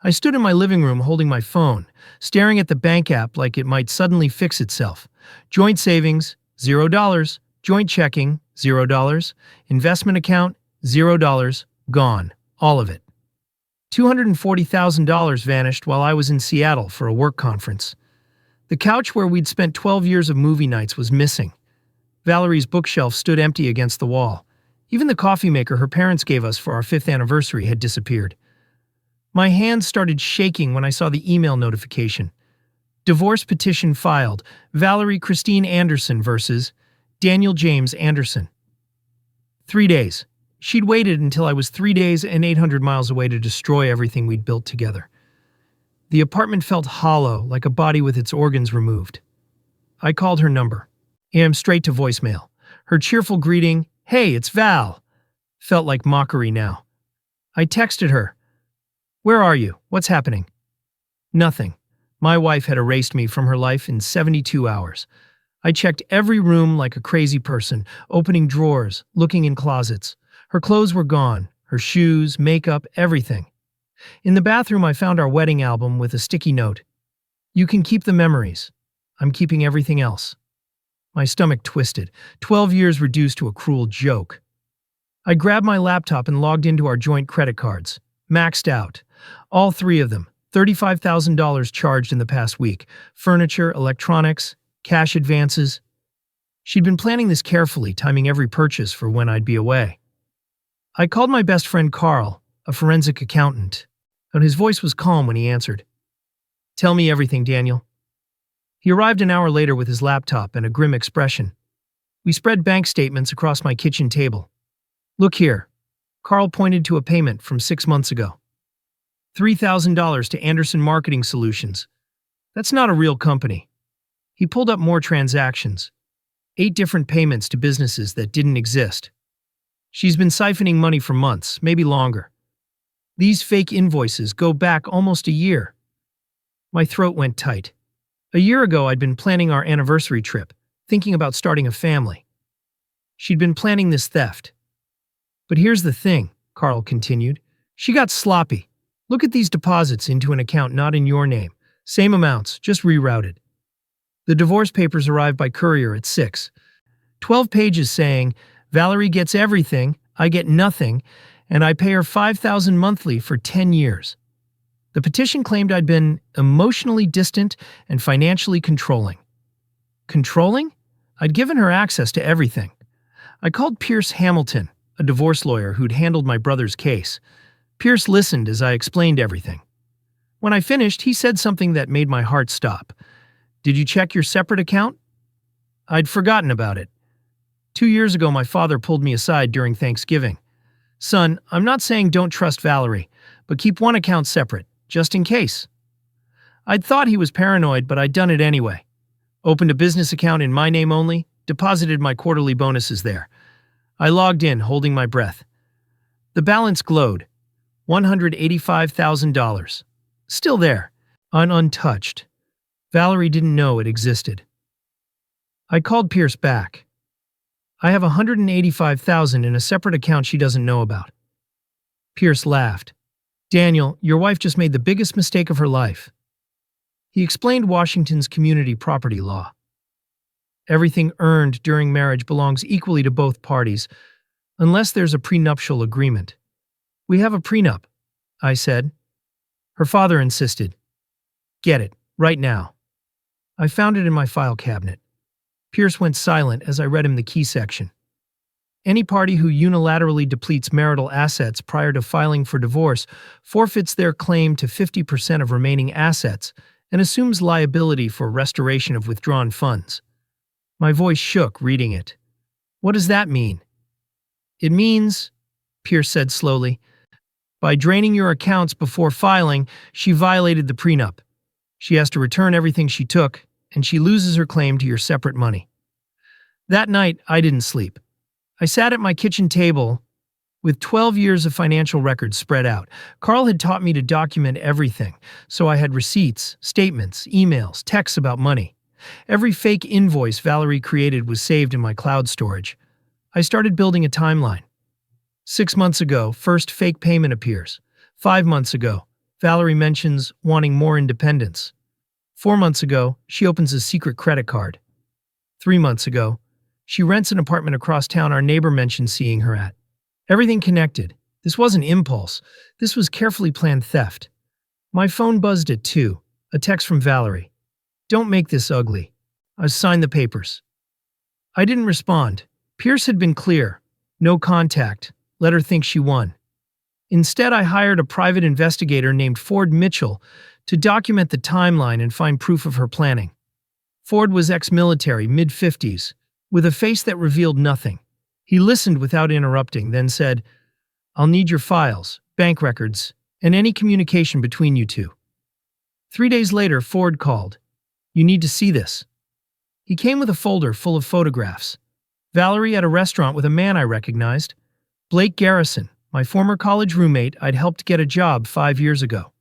I stood in my living room holding my phone, staring at the bank app like it might suddenly fix itself. Joint savings, $0. Joint checking, $0. Investment account, $0. Gone. All of it. $240,000 vanished while I was in Seattle for a work conference. The couch where we'd spent 12 years of movie nights was missing. Valerie's bookshelf stood empty against the wall. Even the coffee maker her parents gave us for our 5th anniversary had disappeared. My hands started shaking when I saw the email notification. Divorce petition filed. Valerie Christine Anderson versus Daniel James Anderson. 3 days. She'd waited until I was 3 days and 800 miles away to destroy everything we'd built together. The apartment felt hollow, like a body with its organs removed. I called her number. Straight to voicemail. Her cheerful greeting, "Hey, it's Val," felt like mockery now. I texted her. "Where are you? What's happening?" Nothing. My wife had erased me from her life in 72 hours. I checked every room like a crazy person, opening drawers, looking in closets. Her clothes were gone, her shoes, makeup, everything. In the bathroom, I found our wedding album with a sticky note. "You can keep the memories. I'm keeping everything else." My stomach twisted. 12 years reduced to a cruel joke. I grabbed my laptop and logged into our joint credit cards. Maxed out. All 3 of them. $35,000 charged in the past week. Furniture, electronics, cash advances. She'd been planning this carefully, timing every purchase for when I'd be away. I called my best friend Carl, a forensic accountant, and his voice was calm when he answered. "Tell me everything, Daniel." He arrived an hour later with his laptop and a grim expression. We spread bank statements across my kitchen table. "Look here." Carl pointed to a payment from 6 months ago. $3,000 to Anderson Marketing Solutions. That's not a real company. He pulled up more transactions. 8 different payments to businesses that didn't exist. She's been siphoning money for months, maybe longer. These fake invoices go back almost a year. My throat went tight. A year ago, I'd been planning our anniversary trip, thinking about starting a family. She'd been planning this theft. "But here's the thing," Carl continued. "She got sloppy. Look at these deposits into an account not in your name. Same amounts, just rerouted." The divorce papers arrived by courier at 6. 12 pages saying, "Valerie gets everything, I get nothing, and I pay her $5,000 monthly for 10 years. The petition claimed I'd been emotionally distant and financially controlling. Controlling? I'd given her access to everything. I called Pierce Hamilton, a divorce lawyer who'd handled my brother's case. Pierce listened as I explained everything. When I finished, he said something that made my heart stop. "Did you check your separate account?" I'd forgotten about it. 2 years ago, my father pulled me aside during Thanksgiving. "Son, I'm not saying don't trust Valerie, but keep one account separate, just in case." I'd thought he was paranoid, but I'd done it anyway. Opened a business account in my name only, deposited my quarterly bonuses there. I logged in, holding my breath. The balance glowed. $185,000. Still there, untouched. Valerie didn't know it existed. I called Pierce back. "I have $185,000 in a separate account she doesn't know about." Pierce laughed. "Daniel, your wife just made the biggest mistake of her life." He explained Washington's community property law. Everything earned during marriage belongs equally to both parties, unless there's a prenuptial agreement. "We have a prenup," I said. Her father insisted. "Get it, right now." I found it in my file cabinet. Pierce went silent as I read him the key section. Any party who unilaterally depletes marital assets prior to filing for divorce forfeits their claim to 50% of remaining assets and assumes liability for restoration of withdrawn funds. My voice shook reading it. "What does that mean?" "It means," Pierce said slowly, "by draining your accounts before filing, she violated the prenup. She has to return everything she took, and she loses her claim to your separate money." That night, I didn't sleep. I sat at my kitchen table with 12 years of financial records spread out. Carl had taught me to document everything, so I had receipts, statements, emails, texts about money. Every fake invoice Valerie created was saved in my cloud storage. I started building a timeline. 6 months ago, first fake payment appears. 5 months ago, Valerie mentions wanting more independence. 4 months ago, she opens a secret credit card. 3 months ago, she rents an apartment across town our neighbor mentioned seeing her at. Everything connected. This wasn't impulse. This was carefully planned theft. My phone buzzed at 2. A text from Valerie. "Don't make this ugly. I've signed the papers." I didn't respond. Pierce had been clear. No contact. Let her think she won. Instead, I hired a private investigator named Ford Mitchell to document the timeline and find proof of her planning. Ford was ex-military, mid-50s, with a face that revealed nothing. He listened without interrupting, then said, "I'll need your files, bank records, and any communication between you two." 3 days later, Ford called. "You need to see this." He came with a folder full of photographs. Valerie at a restaurant with a man I recognized. Blake Garrison, my former college roommate I'd helped get a job 5 years ago.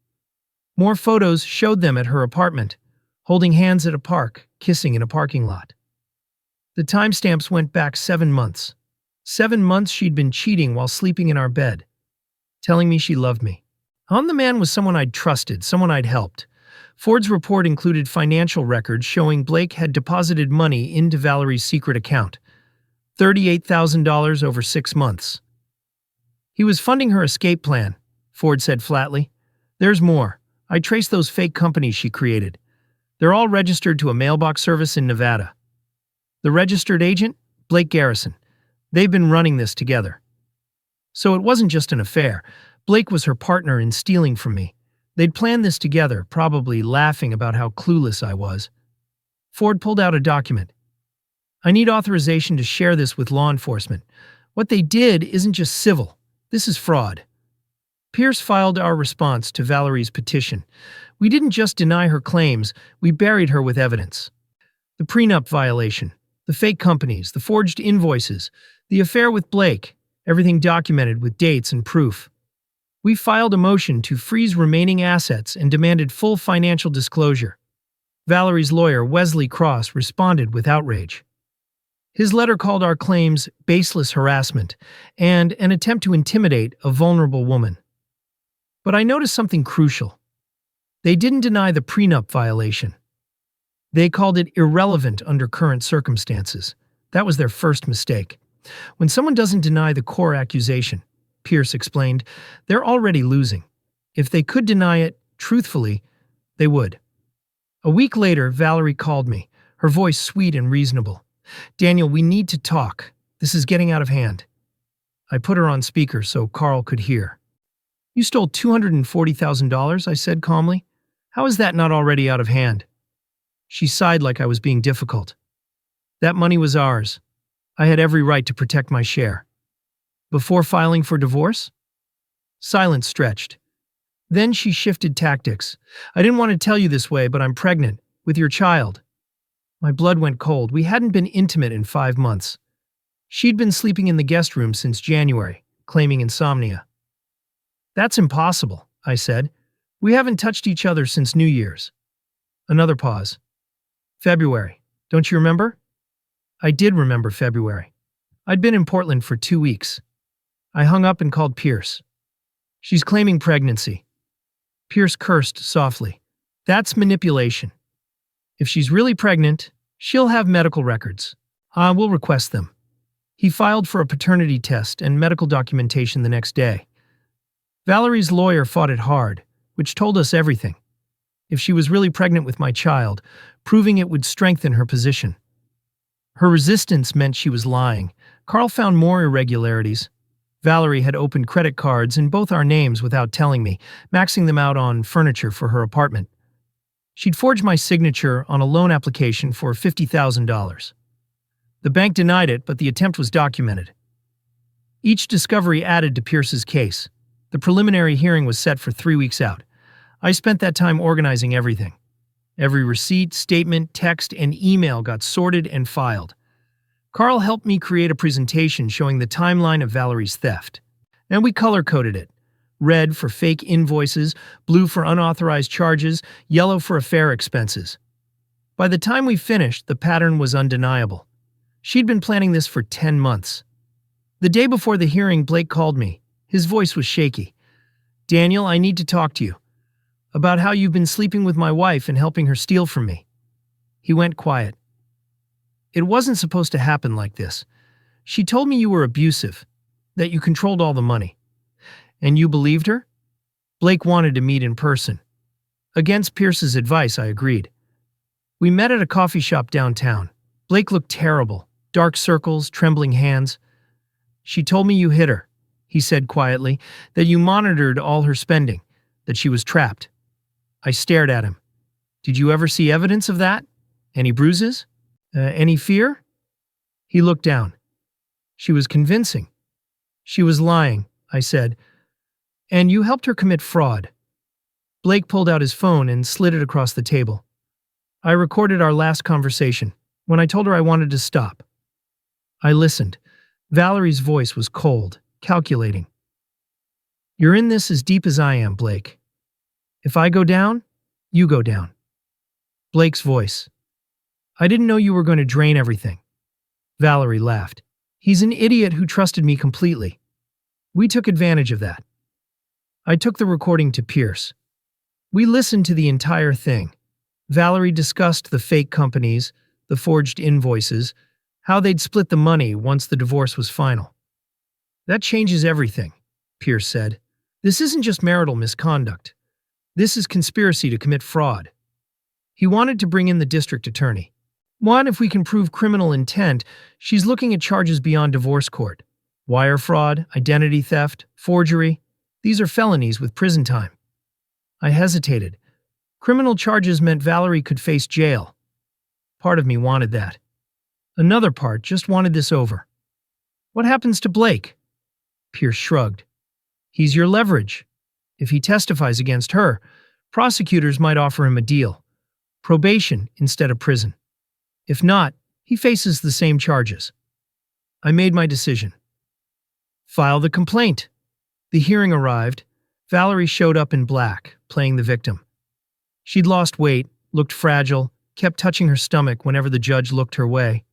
More photos showed them at her apartment, holding hands at a park, kissing in a parking lot. The timestamps went back 7 months. 7 months she'd been cheating while sleeping in our bed, telling me she loved me. On the man was someone I'd trusted, someone I'd helped. Ford's report included financial records showing Blake had deposited money into Valerie's secret account, $38,000 over 6 months. He was funding her escape plan, Ford said flatly. "There's more. I traced those fake companies she created. They're all registered to a mailbox service in Nevada. The registered agent? Blake Garrison. They've been running this together." So it wasn't just an affair. Blake was her partner in stealing from me. They'd planned this together, probably laughing about how clueless I was. Ford pulled out a document. "I need authorization to share this with law enforcement. What they did isn't just civil. This is fraud." Pierce filed our response to Valerie's petition. We didn't just deny her claims, we buried her with evidence. The prenup violation, the fake companies, the forged invoices, the affair with Blake, everything documented with dates and proof. We filed a motion to freeze remaining assets and demanded full financial disclosure. Valerie's lawyer, Wesley Cross, responded with outrage. His letter called our claims baseless harassment and an attempt to intimidate a vulnerable woman. But I noticed something crucial. They didn't deny the prenup violation. They called it irrelevant under current circumstances. That was their first mistake. When someone doesn't deny the core accusation, Pierce explained, they're already losing. If they could deny it, truthfully, they would. A week later, Valerie called me, her voice sweet and reasonable. "Daniel, we need to talk. This is getting out of hand." I put her on speaker so Carl could hear. "You stole $240,000, I said calmly. "How is that not already out of hand?" She sighed like I was being difficult. "That money was ours. I had every right to protect my share." "Before filing for divorce?" Silence stretched. Then she shifted tactics. "I didn't want to tell you this way, but I'm pregnant, with your child." My blood went cold. We hadn't been intimate in 5 months. She'd been sleeping in the guest room since January, claiming insomnia. "That's impossible," I said. "We haven't touched each other since New Year's." Another pause. "February. Don't you remember?" I did remember February. I'd been in Portland for 2 weeks. I hung up and called Pierce. "She's claiming pregnancy." Pierce cursed softly. "That's manipulation. If she's really pregnant, she'll have medical records. We'll request them." He filed for a paternity test and medical documentation the next day. Valerie's lawyer fought it hard, which told us everything. If she was really pregnant with my child, proving it would strengthen her position. Her resistance meant she was lying. Carl found more irregularities. Valerie had opened credit cards in both our names without telling me, maxing them out on furniture for her apartment. She'd forged my signature on a loan application for $50,000. The bank denied it, but the attempt was documented. Each discovery added to Pierce's case. The preliminary hearing was set for 3 weeks out. I spent that time organizing everything. Every receipt, statement, text, and email got sorted and filed. Carl helped me create a presentation showing the timeline of Valerie's theft. And we color-coded it. Red for fake invoices, blue for unauthorized charges, yellow for affair expenses. By the time we finished, the pattern was undeniable. She'd been planning this for 10 months. The day before the hearing, Blake called me. His voice was shaky. "Daniel, I need to talk to you. about how you've been sleeping with my wife and helping her steal from me." He went quiet. "It wasn't supposed to happen like this. She told me you were abusive, that you controlled all the money. And you believed her?" Blake wanted to meet in person. Against Pierce's advice, I agreed. We met at a coffee shop downtown. Blake looked terrible, dark circles, trembling hands. "She told me you hit her," he said quietly, "that you monitored all her spending, that she was trapped." I stared at him. "Did you ever see evidence of that? Any bruises? Any fear?" He looked down. "She was convincing." "She was lying," I said. "And you helped her commit fraud." Blake pulled out his phone and slid it across the table. I recorded our last conversation, when I told her I wanted to stop. I listened. Valerie's voice was cold, calculating. "You're in this as deep as I am, Blake. If I go down, you go down." Blake's voice. "I didn't know you were going to drain everything." Valerie laughed. "He's an idiot who trusted me completely. We took advantage of that." I took the recording to Pierce. We listened to the entire thing. Valerie discussed the fake companies, the forged invoices, how they'd split the money once the divorce was final. "That changes everything," Pierce said. "This isn't just marital misconduct. This is conspiracy to commit fraud." He wanted to bring in the district attorney. "One, if we can prove criminal intent, she's looking at charges beyond divorce court. Wire fraud, identity theft, forgery. These are felonies with prison time." I hesitated. Criminal charges meant Valerie could face jail. Part of me wanted that. Another part just wanted this over. "What happens to Blake?" Pierce shrugged. "He's your leverage. If he testifies against her, prosecutors might offer him a deal. Probation instead of prison. If not, he faces the same charges." I made my decision. "File the complaint." The hearing arrived. Valerie showed up in black, playing the victim. She'd lost weight, looked fragile, kept touching her stomach whenever the judge looked her way.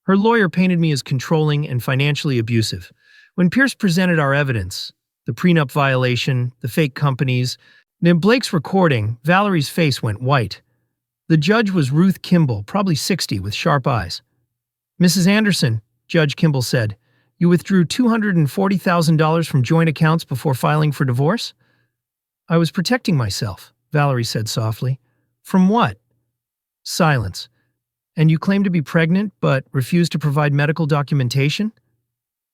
Her lawyer painted me as controlling and financially abusive. When Pierce presented our evidence, the prenup violation, the fake companies, and in Blake's recording, Valerie's face went white. The judge was Ruth Kimball, probably 60, with sharp eyes. "Mrs. Anderson," Judge Kimball said, "you withdrew $240,000 from joint accounts before filing for divorce?" "I was protecting myself," Valerie said softly. "From what?" Silence. "And you claim to be pregnant, but refuse to provide medical documentation?"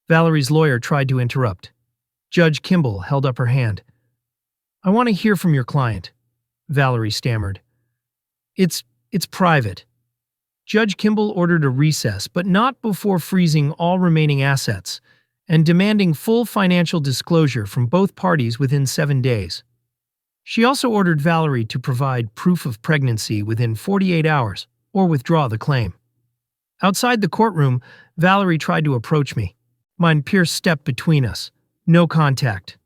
Valerie's lawyer tried to interrupt. Judge Kimball held up her hand. "I want to hear from your client," Valerie stammered. It's private." Judge Kimball ordered a recess, but not before freezing all remaining assets and demanding full financial disclosure from both parties within 7 days. She also ordered Valerie to provide proof of pregnancy within 48 hours or withdraw the claim. Outside the courtroom, Valerie tried to approach me. Mine Pierce stepped between us. No contact.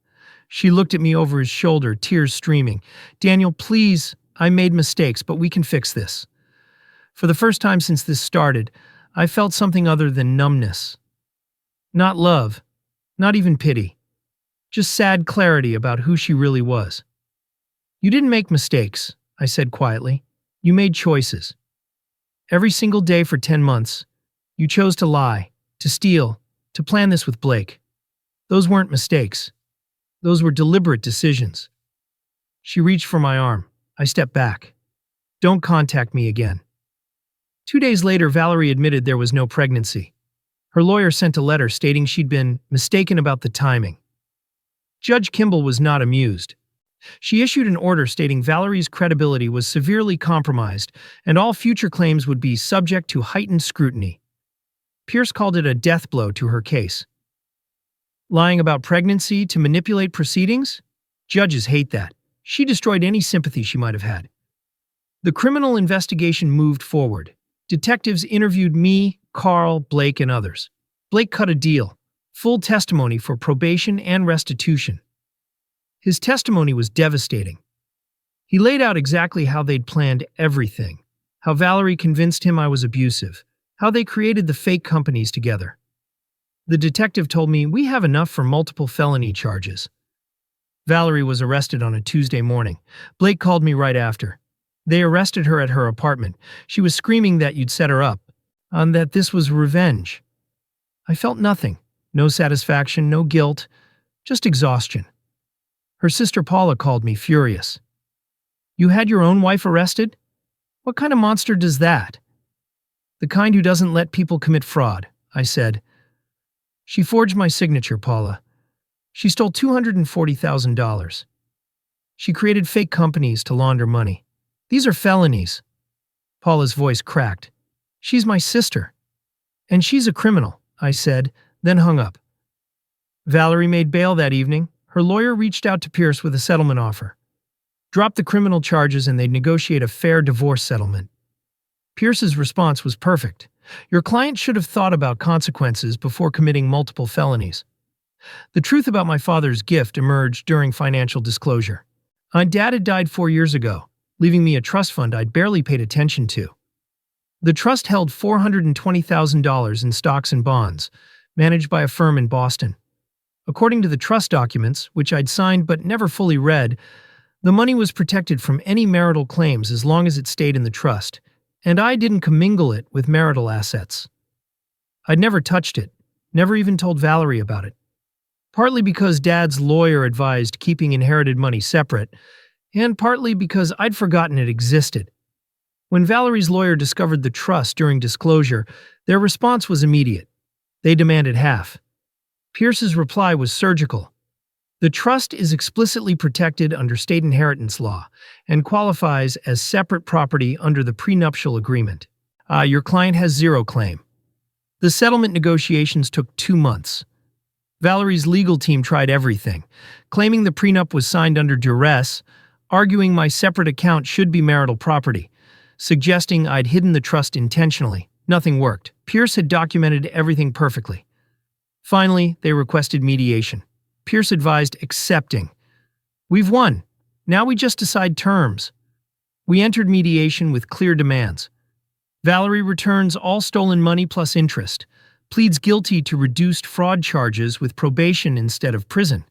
She looked at me over his shoulder, tears streaming. "Daniel, please, I made mistakes, but we can fix this." For the first time since this started, I felt something other than numbness. Not love, not even pity. Just sad clarity about who she really was. "You didn't make mistakes," I said quietly. "You made choices. Every single day for 10 months, you chose to lie, to steal, to plan this with Blake. Those weren't mistakes. Those were deliberate decisions." She reached for my arm. I stepped back. "Don't contact me again." 2 days later, Valerie admitted there was no pregnancy. Her lawyer sent a letter stating she'd been mistaken about the timing. Judge Kimball was not amused. She issued an order stating Valerie's credibility was severely compromised and all future claims would be subject to heightened scrutiny. Pierce called it a death blow to her case. Lying about pregnancy to manipulate proceedings? Judges hate that. She destroyed any sympathy she might have had. The criminal investigation moved forward. Detectives interviewed me, Carl, Blake, and others. Blake cut a deal. Full testimony for probation and restitution. His testimony was devastating. He laid out exactly how they'd planned everything. How Valerie convinced him I was abusive. How they created the fake companies together. The detective told me we have enough for multiple felony charges. Valerie was arrested on a Tuesday morning. Blake called me right after. They arrested her at her apartment. She was screaming that you'd set her up, and that this was revenge. I felt nothing. No satisfaction, no guilt, just exhaustion. Her sister Paula called me furious. You had your own wife arrested? What kind of monster does that? The kind who doesn't let people commit fraud, I said. She forged my signature, Paula. She stole $240,000. She created fake companies to launder money. These are felonies. Paula's voice cracked. She's my sister. And she's a criminal, I said, then hung up. Valerie made bail that evening. Her lawyer reached out to Pierce with a settlement offer. Drop the criminal charges and they'd negotiate a fair divorce settlement. Pierce's response was perfect. Your client should have thought about consequences before committing multiple felonies. The truth about my father's gift emerged during financial disclosure. My dad had died 4 years ago, leaving me a trust fund I'd barely paid attention to. The trust held $420,000 in stocks and bonds, managed by a firm in Boston. According to the trust documents, which I'd signed but never fully read, the money was protected from any marital claims as long as it stayed in the trust, and I didn't commingle it with marital assets. I'd never touched it, never even told Valerie about it. Partly because Dad's lawyer advised keeping inherited money separate, and partly because I'd forgotten it existed. When Valerie's lawyer discovered the trust during disclosure, their response was immediate. They demanded half. Pierce's reply was surgical. The trust is explicitly protected under state inheritance law and qualifies as separate property under the prenuptial agreement. Your client has zero claim. The settlement negotiations took 2 months. Valerie's legal team tried everything, claiming the prenup was signed under duress, arguing my separate account should be marital property, suggesting I'd hidden the trust intentionally. Nothing worked. Pierce had documented everything perfectly. Finally, they requested mediation. Pierce advised accepting. We've won. Now we just decide terms. We entered mediation with clear demands. Valerie returns all stolen money plus interest, pleads guilty to reduced fraud charges with probation instead of prison,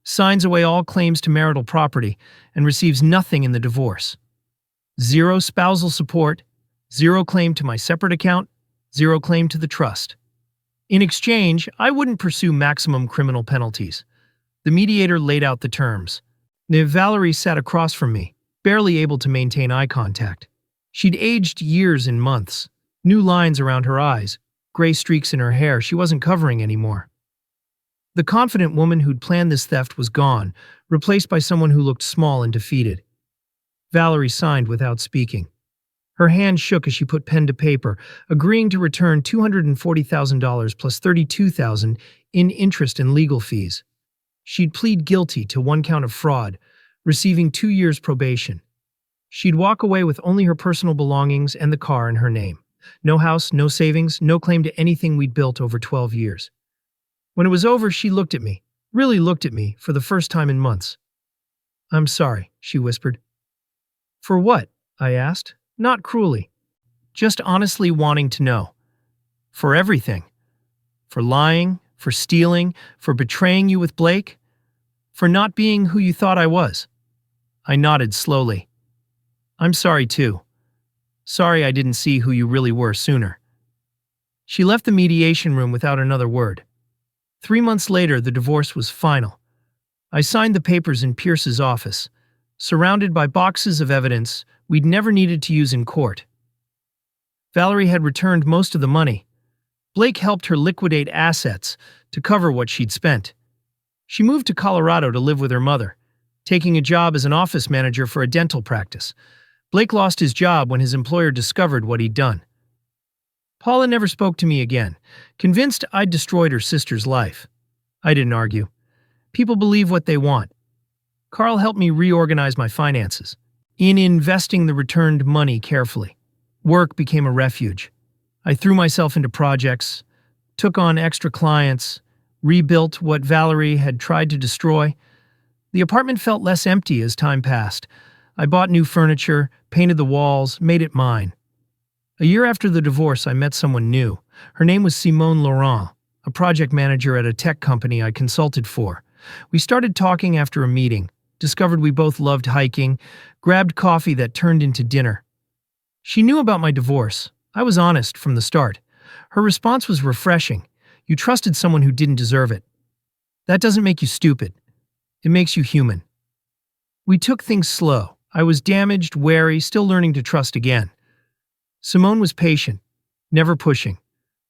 signs away all claims to marital property, and receives nothing in the divorce. 0 spousal support, 0 claim to my separate account, 0 claim to the trust. In exchange, I wouldn't pursue maximum criminal penalties. The mediator laid out the terms. Valerie sat across from me, barely able to maintain eye contact. She'd aged years in months, new lines around her eyes, gray streaks in her hair she wasn't covering anymore. The confident woman who'd planned this theft was gone, replaced by someone who looked small and defeated. Valerie signed without speaking. Her hand shook as she put pen to paper, agreeing to return $240,000 plus $32,000 in interest and legal fees. She'd plead guilty to 1 count of fraud, receiving 2 years probation. She'd walk away with only her personal belongings and the car in her name. No house, no savings, no claim to anything we'd built over 12 years. When it was over, she looked at me, really looked at me, for the first time in months. I'm sorry, she whispered. For what? I asked. Not cruelly. Just honestly wanting to know. For everything. For lying, for stealing, for betraying you with Blake, for not being who you thought I was. I nodded slowly. I'm sorry too. Sorry I didn't see who you really were sooner. She left the mediation room without another word. 3 months later, the divorce was final. I signed the papers in Pierce's office, surrounded by boxes of evidence we'd never needed to use in court. Valerie had returned most of the money. Blake helped her liquidate assets to cover what she'd spent. She moved to Colorado to live with her mother, taking a job as an office manager for a dental practice. Blake lost his job when his employer discovered what he'd done. Paula never spoke to me again, convinced I'd destroyed her sister's life. I didn't argue. People believe what they want. Carl helped me reorganize my finances, in investing the returned money carefully. Work became a refuge. I threw myself into projects, took on extra clients, rebuilt what Valerie had tried to destroy. The apartment felt less empty as time passed. I bought new furniture, painted the walls, made it mine. A year after the divorce, I met someone new. Her name was Simone Laurent, a project manager at a tech company I consulted for. We started talking after a meeting, discovered we both loved hiking, grabbed coffee that turned into dinner. She knew about my divorce. I was honest from the start. Her response was refreshing. You trusted someone who didn't deserve it. That doesn't make you stupid. It makes you human. We took things slow. I was damaged, wary, still learning to trust again. Simone was patient, never pushing,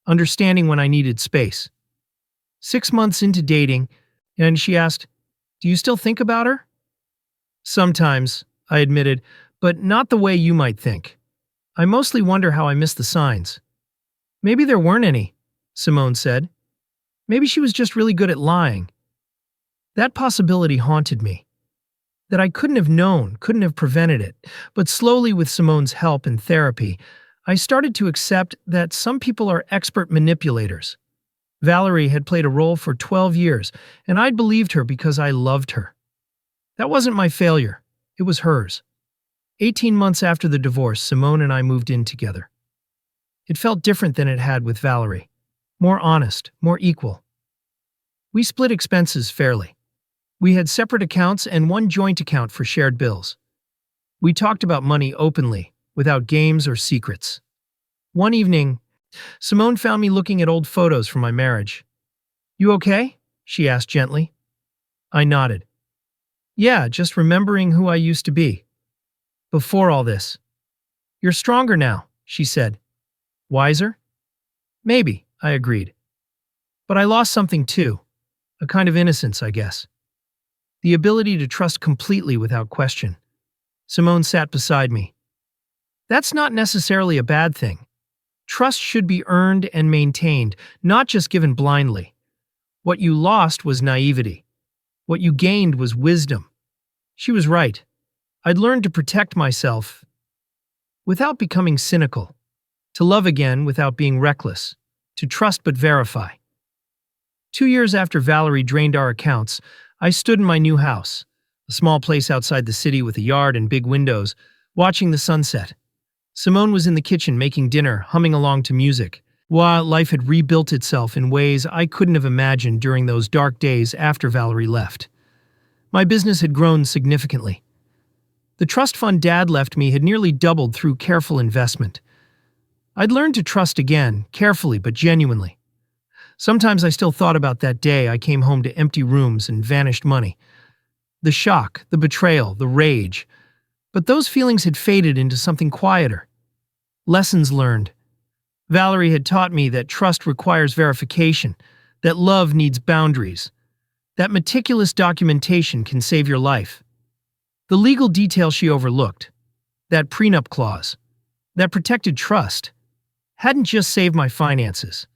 understanding when I needed space. 6 months into dating, and she asked, "Do you still think about her?" "Sometimes," I admitted, "but not the way you might think. I mostly wonder how I missed the signs." "Maybe there weren't any," Simone said. "Maybe she was just really good at lying." That possibility haunted me. That I couldn't have known, couldn't have prevented it. But slowly, with Simone's help and therapy, I started to accept that some people are expert manipulators. Valerie had played a role for 12 years, and I'd believed her because I loved her. That wasn't my failure. It was hers. 18 months after the divorce, Simone and I moved in together. It felt different than it had with Valerie. More honest, more equal. We split expenses fairly. We had separate accounts and one joint account for shared bills. We talked about money openly, without games or secrets. One evening, Simone found me looking at old photos from my marriage. "You okay?" she asked gently. I nodded. "Yeah, just remembering who I used to be. Before all this." "You're stronger now," she said. "Wiser?" "Maybe," I agreed. "But I lost something too. A kind of innocence, I guess. The ability to trust completely without question." Simone sat beside me. "That's not necessarily a bad thing. Trust should be earned and maintained, not just given blindly. What you lost was naivety. What you gained was wisdom." She was right. I'd learned to protect myself without becoming cynical, to love again without being reckless, to trust but verify. 2 years after Valerie drained our accounts, I stood in my new house, a small place outside the city with a yard and big windows, watching the sunset. Simone was in the kitchen making dinner, humming along to music, while life had rebuilt itself in ways I couldn't have imagined during those dark days after Valerie left. My business had grown significantly. The trust fund Dad left me had nearly doubled through careful investment. I'd learned to trust again, carefully but genuinely. Sometimes I still thought about that day I came home to empty rooms and vanished money. The shock, the betrayal, the rage. But those feelings had faded into something quieter. Lessons learned. Valerie had taught me that trust requires verification, that love needs boundaries, that meticulous documentation can save your life. The legal detail she overlooked, that prenup clause, that protected trust, hadn't just saved my finances.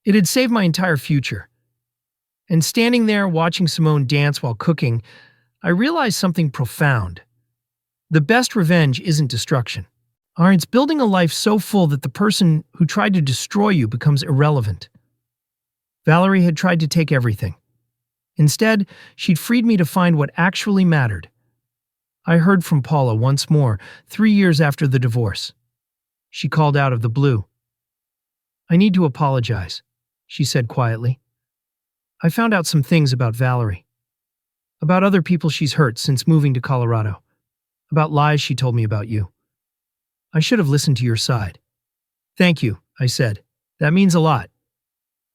It had saved my entire future. And standing there watching Simone dance while cooking, I realized something profound. The best revenge isn't destruction. It's building a life so full that the person who tried to destroy you becomes irrelevant. Valerie had tried to take everything. Instead, she'd freed me to find what actually mattered. I heard from Paula once more, 3 years after the divorce. She called out of the blue. "I need to apologize," she said quietly. "I found out some things about Valerie. About other people she's hurt since moving to Colorado. About lies she told me about you. I should have listened to your side." "Thank you," I said. "That means a lot."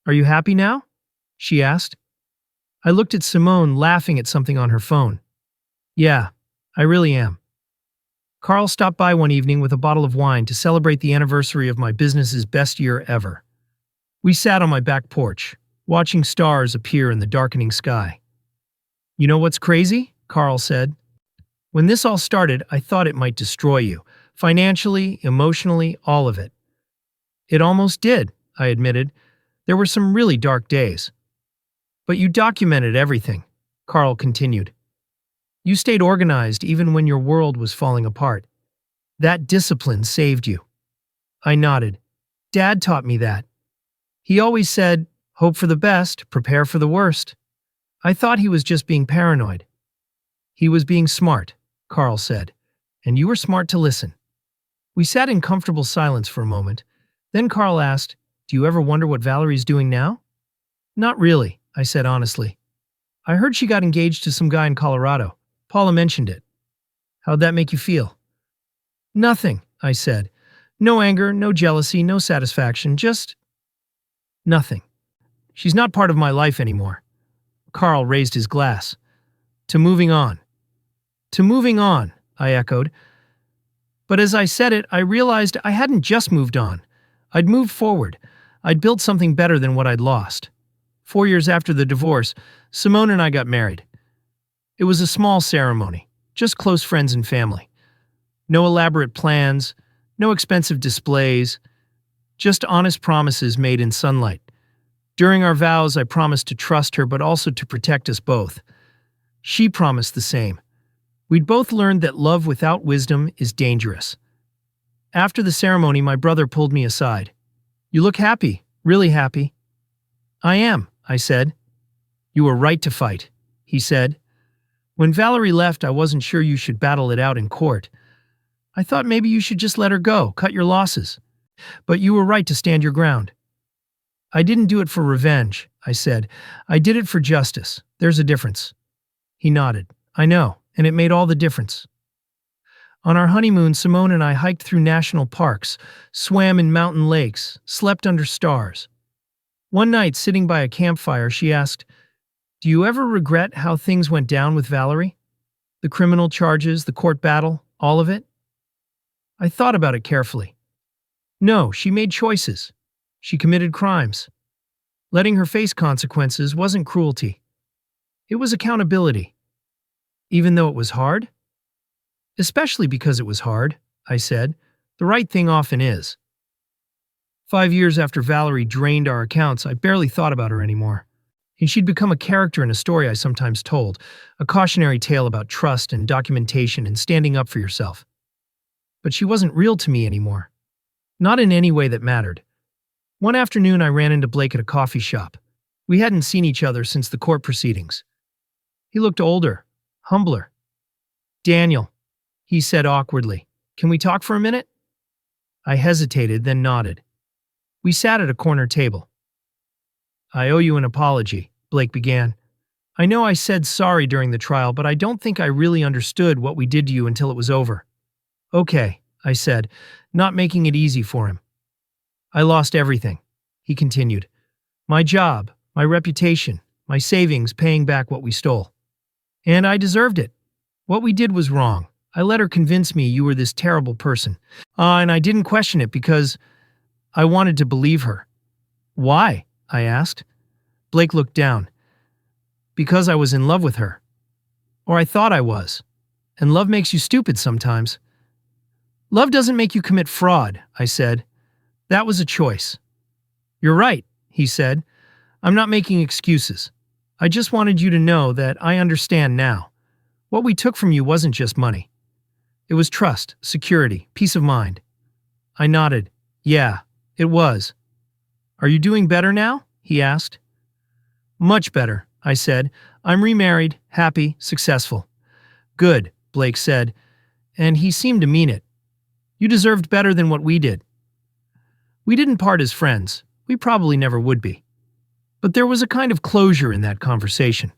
"Are you happy now?" she asked. I looked at Simone laughing at something on her phone. "Yeah, I really am." Carl stopped by one evening with a bottle of wine to celebrate the anniversary of my business's best year ever. We sat on my back porch, watching stars appear in the darkening sky. "You know what's crazy?" Carl said. "When this all started, I thought it might destroy you. Financially, emotionally, all of it." "It almost did," I admitted. "There were some really dark days." "But you documented everything," Carl continued. "You stayed organized even when your world was falling apart. That discipline saved you." I nodded. "Dad taught me that. He always said, 'Hope for the best, prepare for the worst.' I thought he was just being paranoid." "He was being smart," Carl said, "and you were smart to listen." We sat in comfortable silence for a moment. Then Carl asked, "Do you ever wonder what Valerie's doing now?" "Not really," I said honestly. I heard she got engaged to some guy in Colorado. Paula mentioned it. How'd that make you feel? Nothing, I said. No anger, no jealousy, no satisfaction, just nothing. She's not part of my life anymore. Carl raised his glass. To moving on. To moving on, I echoed. But as I said it, I realized I hadn't just moved on. I'd moved forward. I'd built something better than what I'd lost. 4 years after the divorce, Simone and I got married. It was a small ceremony, just close friends and family. No elaborate plans, no expensive displays, just honest promises made in sunlight. During our vows, I promised to trust her, but also to protect us both. She promised the same. We'd both learned that love without wisdom is dangerous. After the ceremony, my brother pulled me aside. You look happy, really happy. I am, I said. You were right to fight, he said. When Valerie left, I wasn't sure you should battle it out in court. I thought maybe you should just let her go, cut your losses. But you were right to stand your ground. I didn't do it for revenge, I said. I did it for justice. There's a difference. He nodded. I know, and it made all the difference. On our honeymoon, Simone and I hiked through national parks, swam in mountain lakes, slept under stars. One night, sitting by a campfire, she asked, "Do you ever regret how things went down with Valerie? The criminal charges, the court battle, all of it?" I thought about it carefully. No, she made choices. She committed crimes. Letting her face consequences wasn't cruelty. It was accountability. Even though it was hard? Especially because it was hard, I said. The right thing often is. 5 years after Valerie drained our accounts, I barely thought about her anymore. And she'd become a character in a story I sometimes told, a cautionary tale about trust and documentation and standing up for yourself. But she wasn't real to me anymore. Not in any way that mattered. One afternoon, I ran into Blake at a coffee shop. We hadn't seen each other since the court proceedings. He looked older, humbler. "Daniel," he said awkwardly, "can we talk for a minute?" I hesitated, then nodded. We sat at a corner table. "I owe you an apology," Blake began. "I know I said sorry during the trial, but I don't think I really understood what we did to you until it was over." "Okay," I said, not making it easy for him. "I lost everything," he continued. "My job, my reputation, my savings paying back what we stole. And I deserved it. What we did was wrong. I let her convince me you were this terrible person. And I didn't question it because I wanted to believe her." "Why?" I asked. Blake looked down. "Because I was in love with her. Or I thought I was. And love makes you stupid sometimes." "Love doesn't make you commit fraud," I said. "That was a choice." "You're right," he said. "I'm not making excuses. I just wanted you to know that I understand now. What we took from you wasn't just money. It was trust, security, peace of mind." I nodded. "Yeah, it was." "Are you doing better now?" he asked. "Much better," I said. "I'm remarried, happy, successful." "Good," Blake said, and he seemed to mean it. "You deserved better than what we did." We didn't part as friends. We probably never would be. But there was a kind of closure in that conversation.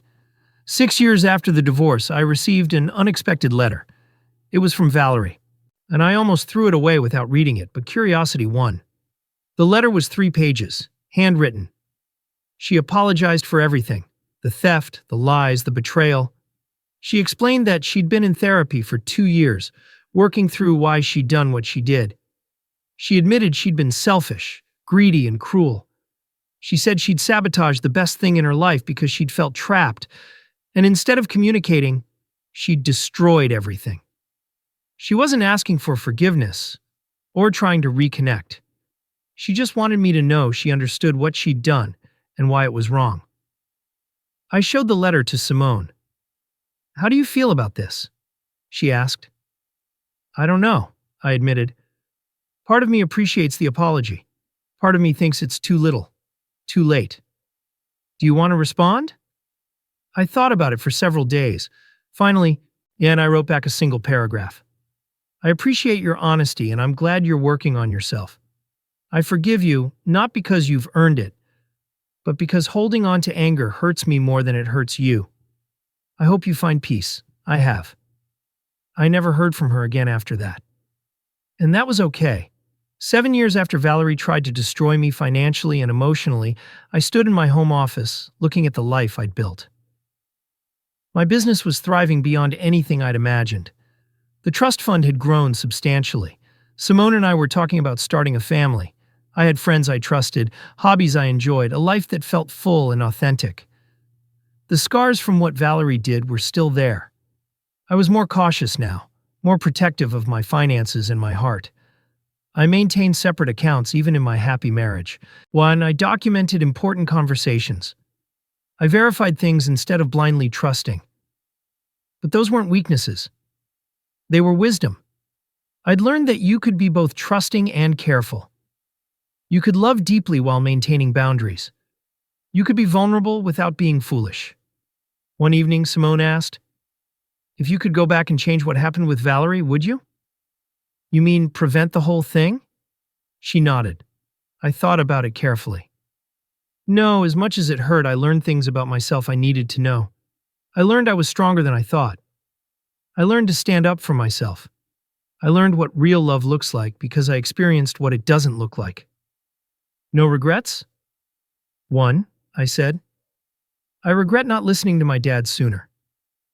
6 years after the divorce, I received an unexpected letter. It was from Valerie, and I almost threw it away without reading it, but curiosity won. The letter was 3 pages, handwritten. She apologized for everything, the theft, the lies, the betrayal. She explained that she'd been in therapy for 2 years, working through why she'd done what she did. She admitted she'd been selfish, greedy, and cruel. She said she'd sabotaged the best thing in her life because she'd felt trapped, and instead of communicating, she'd destroyed everything. She wasn't asking for forgiveness or trying to reconnect. She just wanted me to know she understood what she'd done and why it was wrong. I showed the letter to Simone. "How do you feel about this?" she asked. "I don't know," I admitted. "Part of me appreciates the apology. Part of me thinks it's too little, too late. Do you want to respond?" I thought about it for several days. Finally, and I wrote back a single paragraph. "I appreciate your honesty, and I'm glad you're working on yourself. I forgive you, not because you've earned it, but because holding on to anger hurts me more than it hurts you." I hope you find peace. I have. I never heard from her again after that. And that was okay. 7 years after Valerie tried to destroy me financially and emotionally, I stood in my home office, looking at the life I'd built. My business was thriving beyond anything I'd imagined. The trust fund had grown substantially. Simone and I were talking about starting a family. I had friends I trusted, hobbies I enjoyed, a life that felt full and authentic. The scars from what Valerie did were still there. I was more cautious now, more protective of my finances and my heart. I maintained separate accounts even in my happy marriage. One, I documented important conversations. I verified things instead of blindly trusting. But those weren't weaknesses. They were wisdom. I'd learned that you could be both trusting and careful. You could love deeply while maintaining boundaries. You could be vulnerable without being foolish. One evening, Simone asked, "If you could go back and change what happened with Valerie, would you?" "You mean prevent the whole thing?" She nodded. I thought about it carefully. No, as much as it hurt, I learned things about myself I needed to know. I learned I was stronger than I thought. I learned to stand up for myself. I learned what real love looks like because I experienced what it doesn't look like. No regrets? One, I said. I regret not listening to my dad sooner.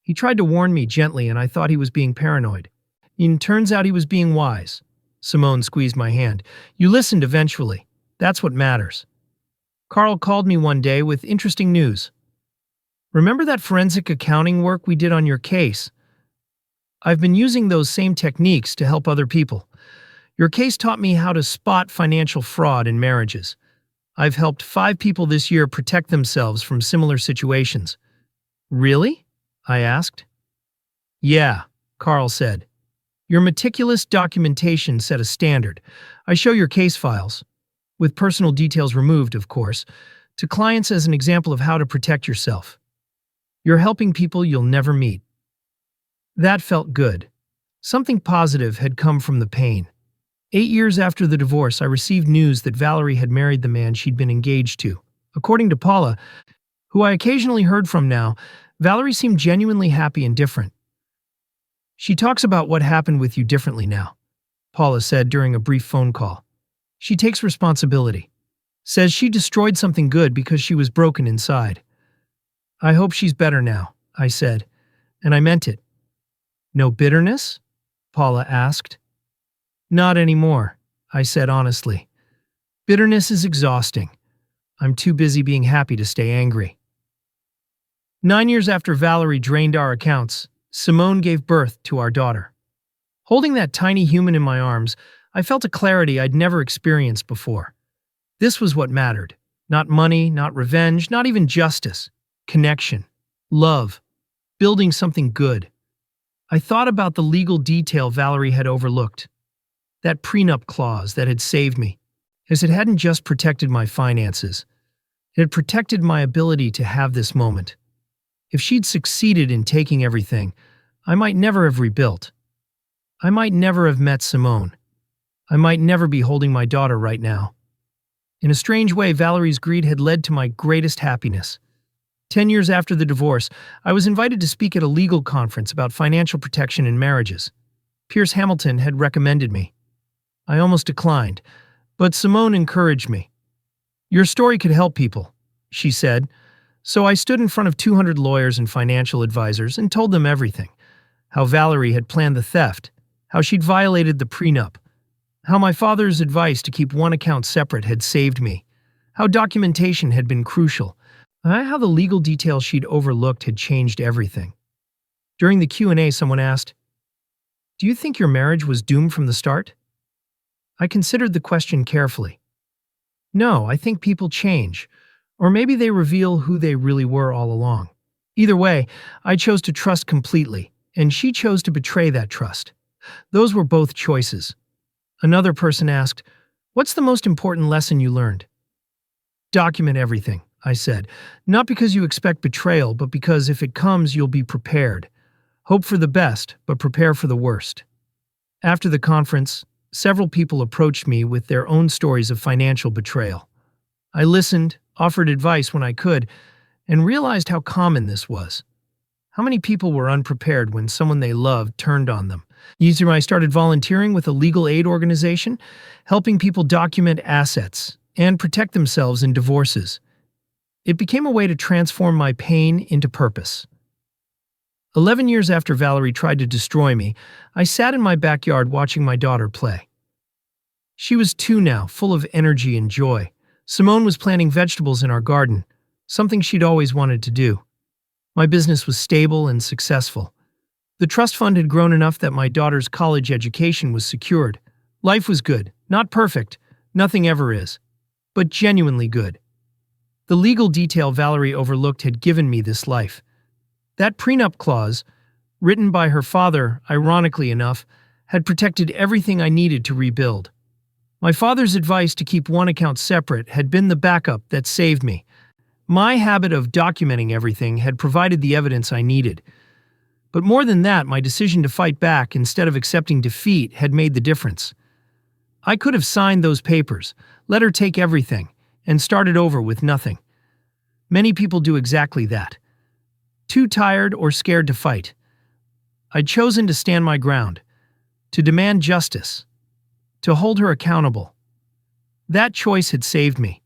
He tried to warn me gently and I thought he was being paranoid. It turns out he was being wise. Simone squeezed my hand. You listened eventually. That's what matters. Carl called me one day with interesting news. Remember that forensic accounting work we did on your case? I've been using those same techniques to help other people. Your case taught me how to spot financial fraud in marriages. I've helped 5 people this year protect themselves from similar situations. Really? I asked. Yeah, Carl said. Your meticulous documentation set a standard. I show your case files, with personal details removed, of course, to clients as an example of how to protect yourself. You're helping people you'll never meet. That felt good. Something positive had come from the pain. 8 years after the divorce, I received news that Valerie had married the man she'd been engaged to. According to Paula, who I occasionally heard from now, Valerie seemed genuinely happy and different. She talks about what happened with you differently now, Paula said during a brief phone call. She takes responsibility. Says she destroyed something good because she was broken inside. I hope she's better now, I said, and I meant it. No bitterness? Paula asked. Not anymore, I said honestly. Bitterness is exhausting. I'm too busy being happy to stay angry. 9 years after Valerie drained our accounts, Simone gave birth to our daughter. Holding that tiny human in my arms, I felt a clarity I'd never experienced before. This was what mattered. Not money, not revenge, not even justice. Connection. Love. Building something good. I thought about the legal detail Valerie had overlooked. That prenup clause that had saved me, as it hadn't just protected my finances. It had protected my ability to have this moment. If she'd succeeded in taking everything, I might never have rebuilt. I might never have met Simone. I might never be holding my daughter right now. In a strange way, Valerie's greed had led to my greatest happiness. 10 years after the divorce, I was invited to speak at a legal conference about financial protection in marriages. Pierce Hamilton had recommended me. I almost declined, but Simone encouraged me. Your story could help people, she said. So I stood in front of 200 lawyers and financial advisors and told them everything. How Valerie had planned the theft, how she'd violated the prenup, how my father's advice to keep one account separate had saved me, how documentation had been crucial, and how the legal details she'd overlooked had changed everything. During the Q&A, someone asked, "Do you think your marriage was doomed from the start?" I considered the question carefully. No, I think people change, or maybe they reveal who they really were all along. Either way, I chose to trust completely, and she chose to betray that trust. Those were both choices. Another person asked, "What's the most important lesson you learned?" Document everything, I said. Not because you expect betrayal, but because if it comes, you'll be prepared. Hope for the best, but prepare for the worst. After the conference, several people approached me with their own stories of financial betrayal. I listened, offered advice when I could, and realized how common this was. How many people were unprepared when someone they loved turned on them? Years I started volunteering with a legal aid organization, helping people document assets and protect themselves in divorces. It became a way to transform my pain into purpose. 11 years after Valerie tried to destroy me, I sat in my backyard watching my daughter play. She was 2 now, full of energy and joy. Simone was planting vegetables in our garden, something she'd always wanted to do. My business was stable and successful. The trust fund had grown enough that my daughter's college education was secured. Life was good, not perfect, nothing ever is, but genuinely good. The legal detail Valerie overlooked had given me this life. That prenup clause, written by her father, ironically enough, had protected everything I needed to rebuild. My father's advice to keep one account separate had been the backup that saved me. My habit of documenting everything had provided the evidence I needed. But more than that, my decision to fight back instead of accepting defeat had made the difference. I could have signed those papers, let her take everything, and started over with nothing. Many people do exactly that. Too tired or scared to fight. I'd chosen to stand my ground, to demand justice, to hold her accountable. That choice had saved me.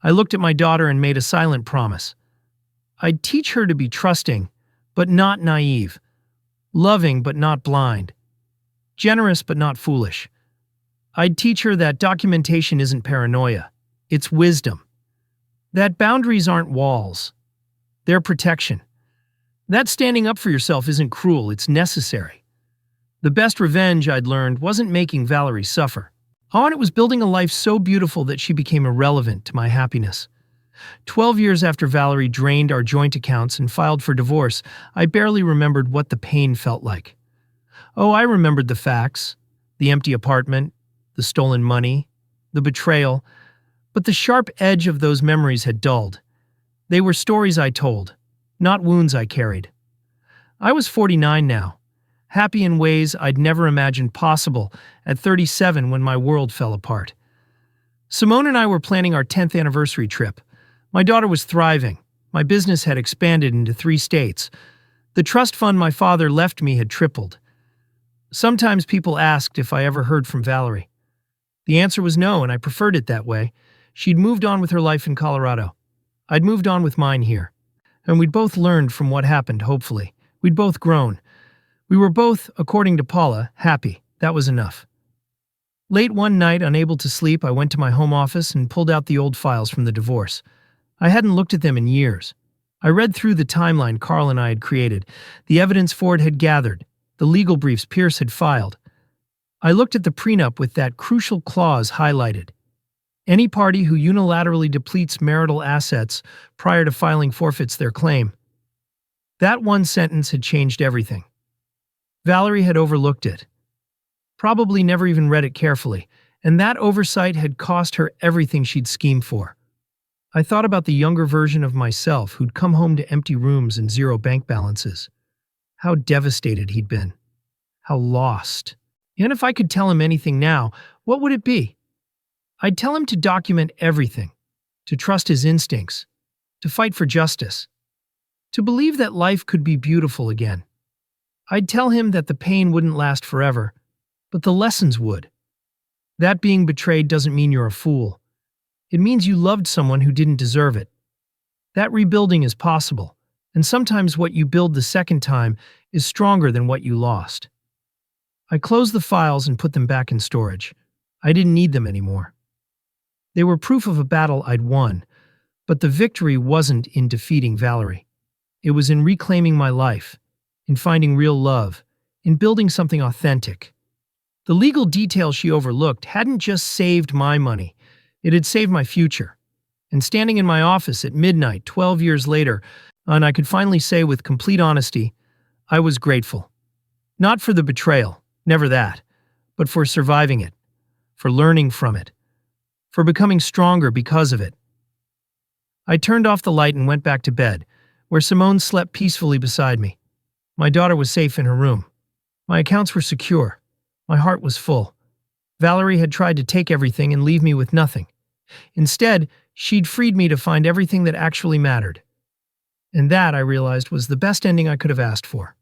I looked at my daughter and made a silent promise. I'd teach her to be trusting, but not naive, loving but not blind, generous but not foolish. I'd teach her that documentation isn't paranoia, it's wisdom. That boundaries aren't walls, they're protection. That standing up for yourself isn't cruel, it's necessary. The best revenge, I'd learned, wasn't making Valerie suffer. Oh, and it was building a life so beautiful that she became irrelevant to my happiness. 12 years after Valerie drained our joint accounts and filed for divorce, I barely remembered what the pain felt like. Oh, I remembered the facts, the empty apartment, the stolen money, the betrayal, but the sharp edge of those memories had dulled. They were stories I told, not wounds I carried. I was 49 now, happy in ways I'd never imagined possible at 37 when my world fell apart. Simone and I were planning our 10th anniversary trip. My daughter was thriving. My business had expanded into 3 states. The trust fund my father left me had tripled. Sometimes people asked if I ever heard from Valerie. The answer was no, and I preferred it that way. She'd moved on with her life in Colorado. I'd moved on with mine here. And we'd both learned from what happened, hopefully. We'd both grown. We were both, according to Paula, happy. That was enough. Late one night, unable to sleep, I went to my home office and pulled out the old files from the divorce. I hadn't looked at them in years. I read through the timeline Carl and I had created, the evidence Ford had gathered, the legal briefs Pierce had filed. I looked at the prenup with that crucial clause highlighted. Any party who unilaterally depletes marital assets prior to filing forfeits their claim. That one sentence had changed everything. Valerie had overlooked it. Probably never even read it carefully, and that oversight had cost her everything she'd schemed for. I thought about the younger version of myself who'd come home to empty rooms and 0 bank balances. How devastated he'd been. How lost. And if I could tell him anything now, what would it be? I'd tell him to document everything, to trust his instincts, to fight for justice, to believe that life could be beautiful again. I'd tell him that the pain wouldn't last forever, but the lessons would. That being betrayed doesn't mean you're a fool. It means you loved someone who didn't deserve it. That rebuilding is possible, and sometimes what you build the second time is stronger than what you lost. I closed the files and put them back in storage. I didn't need them anymore. They were proof of a battle I'd won, but the victory wasn't in defeating Valerie. It was in reclaiming my life, in finding real love, in building something authentic. The legal details she overlooked hadn't just saved my money, it had saved my future. And standing in my office at midnight 12 years later, and I could finally say with complete honesty, I was grateful. Not for the betrayal, never that, but for surviving it, for learning from it, for becoming stronger because of it. I turned off the light and went back to bed, where Simone slept peacefully beside me. My daughter was safe in her room. My accounts were secure. My heart was full. Valerie had tried to take everything and leave me with nothing. Instead, she'd freed me to find everything that actually mattered. And that, I realized, was the best ending I could have asked for.